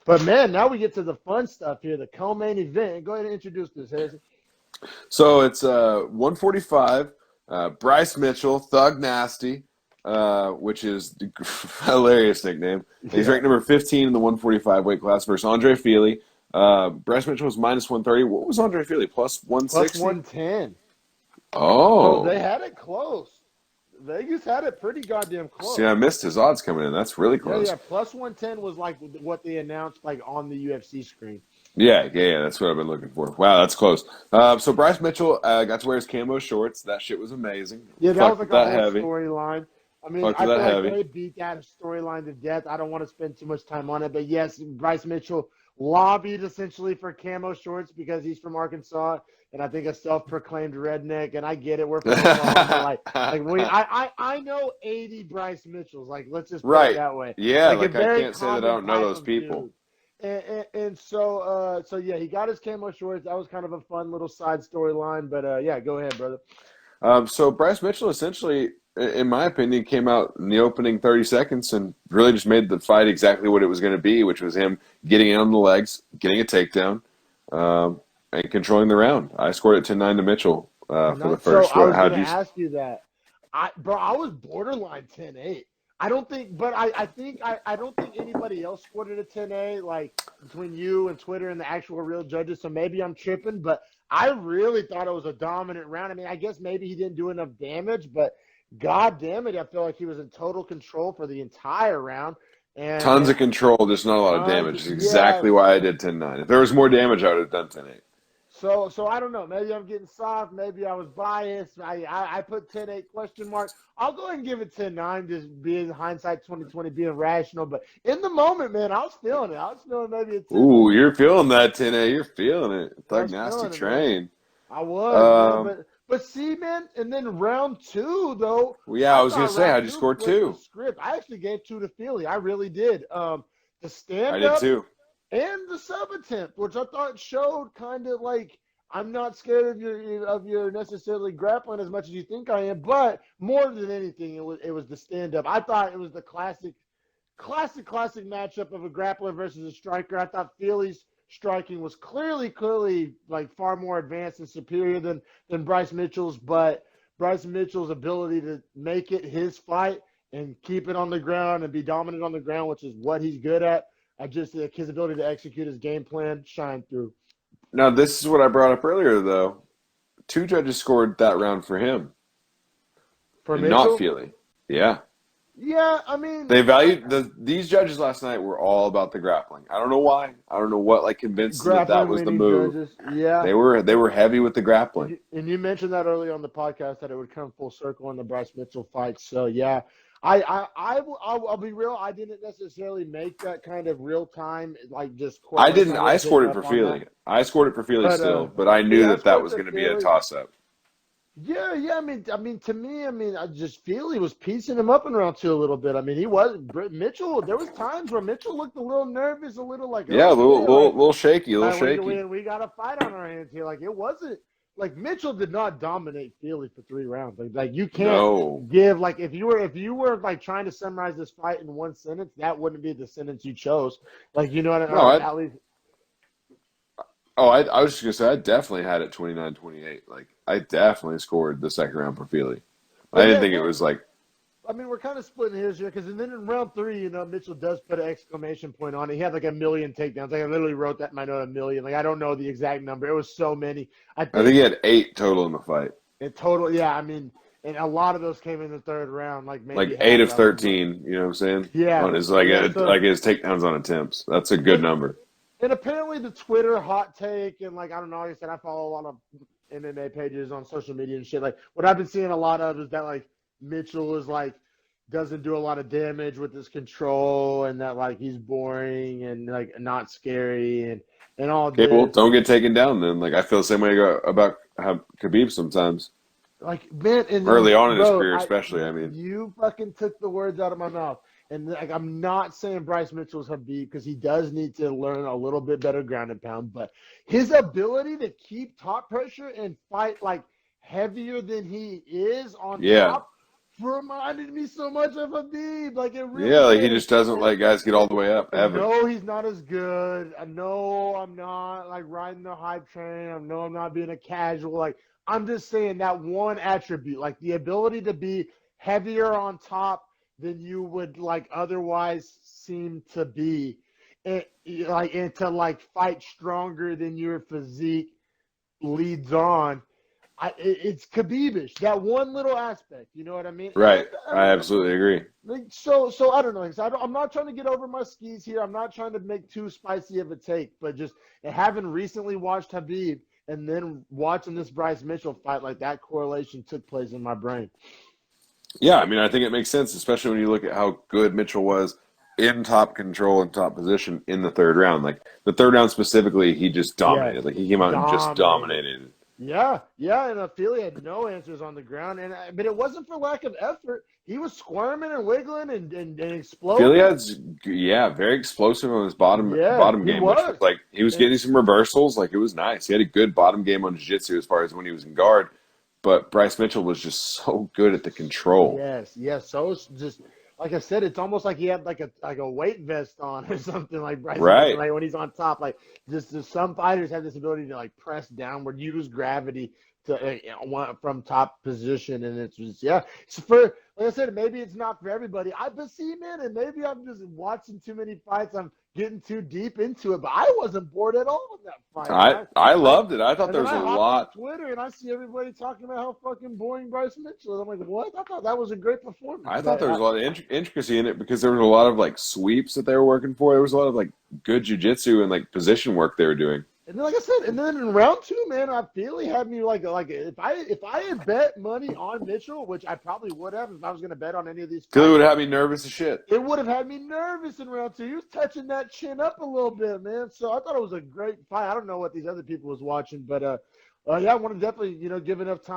But, man, now we get to the fun stuff here, the co-main event. Go ahead and introduce this, Harrison. So it's 145. Bryce Mitchell, Thug Nasty, which is a hilarious nickname. He's ranked number 15 in the 145 weight class versus Andre Fili. Bryce Mitchell was minus 130. What was Andre Fili? Plus 160? Plus 110. Oh. So they had it close. Vegas had it pretty goddamn close. See, I missed his odds coming in. That's really close. Yeah, plus 110 was like what they announced like on the UFC screen. Yeah, that's what I've been looking for. Wow, that's close. So Bryce Mitchell got to wear his camo shorts. That shit was amazing. Yeah, that was like a whole storyline. I mean, I feel like they beat that storyline to death. I don't want to spend too much time on it, but yes, Bryce Mitchell lobbied essentially for camo shorts because he's from Arkansas, and I think a self-proclaimed redneck. And I get it, we're from Oklahoma. I know 80 Bryce Mitchells. Like, let's just put it that way. Yeah, like I can't say that I don't know those people. And so yeah, he got his camo shorts. That was kind of a fun little side storyline. But yeah, go ahead, brother. So Bryce Mitchell essentially, in my opinion, came out in the opening 30 seconds and really just made the fight exactly what it was going to be, which was him getting in on the legs, getting a takedown, and controlling the round. I scored it 10-9 to Mitchell for the first. So I was going to ask you that. I was borderline 10-8. I don't think anybody else scored it a 10-8, like between you and Twitter and the actual real judges. So maybe I'm tripping, but I really thought it was a dominant round. I mean, I guess maybe he didn't do enough damage, but God damn it, I feel like he was in total control for the entire round. And tons of control, just not a lot of damage. It's exactly why I did 10-9. If there was more damage, I would have done 10-8. So I don't know. Maybe I'm getting soft. Maybe I was biased. I put 10-8 question mark. I'll go ahead and give it 10-9, just being hindsight 2020, being rational. But in the moment, man, I was feeling it. I was feeling maybe a 10. Ooh, you're feeling that 10-8. You're feeling it. Thug Nasty train. Man. I was, man, but see, man, and then round two, though. Well, yeah, I was going to say, how'd you score 2? Script. I actually gave 2 to Fili. I really did. The stand-up. I did too. And the sub attempt, which I thought showed kind of like I'm not scared of your necessarily grappling as much as you think I am, but more than anything, it was the stand up. I thought it was the classic matchup of a grappler versus a striker. I thought Fili's striking was clearly like far more advanced and superior than Bryce Mitchell's, but Bryce Mitchell's ability to make it his fight and keep it on the ground and be dominant on the ground, which is what he's good at. His ability to execute his game plan shined through. Now, this is what I brought up earlier, though. 2 judges scored that round for him. For Mitchell? Not Fili. Yeah. Yeah, I mean. They valued these judges last night were all about the grappling. I don't know why. I don't know what convinced them that was the move. Judges. Yeah. They were heavy with the grappling. And you mentioned that earlier on the podcast that it would come full circle in the Bryce Mitchell fight. So yeah. I'll be real. I didn't necessarily make that kind of real time, just. I didn't. I scored it for Fili. I scored it for Fili still, but I knew that was going to be a toss up. Yeah. I mean, to me, I just Fili was piecing him up in round 2 a little bit. I mean, he was Mitchell. There was times where Mitchell looked a little nervous, a little like a little shaky, We got a fight on our hands here. Like it wasn't. Like Mitchell did not dominate Fili for 3 rounds. Like you can't give if you were like trying to summarize this fight in one sentence, that wouldn't be the sentence you chose. Like you know what I mean? At least. Oh, I was just gonna say I definitely had it 29-28. Like I definitely scored the second round for Fili. I didn't think it was like. I mean, we're kind of splitting hairs here because then in round 3, Mitchell does put an exclamation point on it. He had like 1 million takedowns. Like I literally wrote that in my note, 1 million. Like I don't know the exact number. It was so many. I think he had 8 total in the fight. In total, yeah. I mean, and a lot of those came in the 3rd round. Like maybe 8 of 13. You know what I'm saying? Yeah. On his his takedowns on attempts. That's a good number. And apparently the Twitter hot take and I don't know. Like I said, I follow a lot of MMA pages on social media and shit. Like what I've been seeing a lot of is that Mitchell is doesn't do a lot of damage with his control and that he's boring and not scary and all this. Well, don't get taken down then. I feel the same way about Khabib sometimes. Man, and early on in his career especially, You fucking took the words out of my mouth. And I'm not saying Bryce Mitchell's Khabib because he does need to learn a little bit better ground and pound, but his ability to keep top pressure and fight heavier than he is on top reminded me so much of Habib. Like it really Yeah, like he did. just doesn't let guys get all the way up I ever. know he's not as good. I know I'm not like riding the hype train. I know I'm not being a casual. Like I'm just saying that one attribute, like the ability to be heavier on top than you would like otherwise seem to be, and and to like fight stronger than your physique leads on. It's Khabib-ish. That one little aspect, you know what I mean? And Right. I I mean, absolutely agree. like, so I don't know. I'm not trying to get over my skis here. I'm not trying to make too spicy of a take, but just having recently watched Habib and then watching this Bryce Mitchell fight, like that correlation took place in my brain. Yeah, I mean, I think it makes sense, especially when you look at how good Mitchell was in top control and top position in the third round. Like the third round specifically, he just Yes, dominated. Like he came out and just dominated. dominated. Yeah, and Fili had no answers on the ground, but it wasn't for lack of effort. He was squirming and wiggling and exploding. Filiad's, yeah, very explosive on his bottom Yeah, bottom he game, which was was. like he was And getting some reversals. Like it was nice. He had a good bottom game on jiu-jitsu as far as when he was in guard. But Bryce Mitchell was just so good at the control. yes. So it's just like I said, it's almost like he had like a weight vest on or something like Bryce Mitchell. Right. Like when he's on top, like just some fighters have this ability to like press downward, use gravity to from top position, and it's just It's for like I said, maybe it's not for everybody. But see, man, and maybe I'm just watching too many fights. I'm getting too deep into it, but I wasn't bored at all in that fight. I loved it. I thought And there then was I a hop on lot. Twitter and I see everybody talking about how fucking boring Bryce Mitchell is. I'm like, what? I thought that was a great performance. I thought there was a lot of intricacy in it because there was a lot of like sweeps that they were working for. There was a lot of like good jujitsu and like position work they were doing. And then, like I said, and then in round two, man, I feel he had me like if I had bet money on Mitchell, which I probably would have if I was going to bet on any of these Philly fights, would have me nervous as shit. it would have had me nervous in round two. He was touching that chin up a little bit, man. So I thought it was a great fight. I don't know what these other people was watching, but yeah, I want to definitely give enough time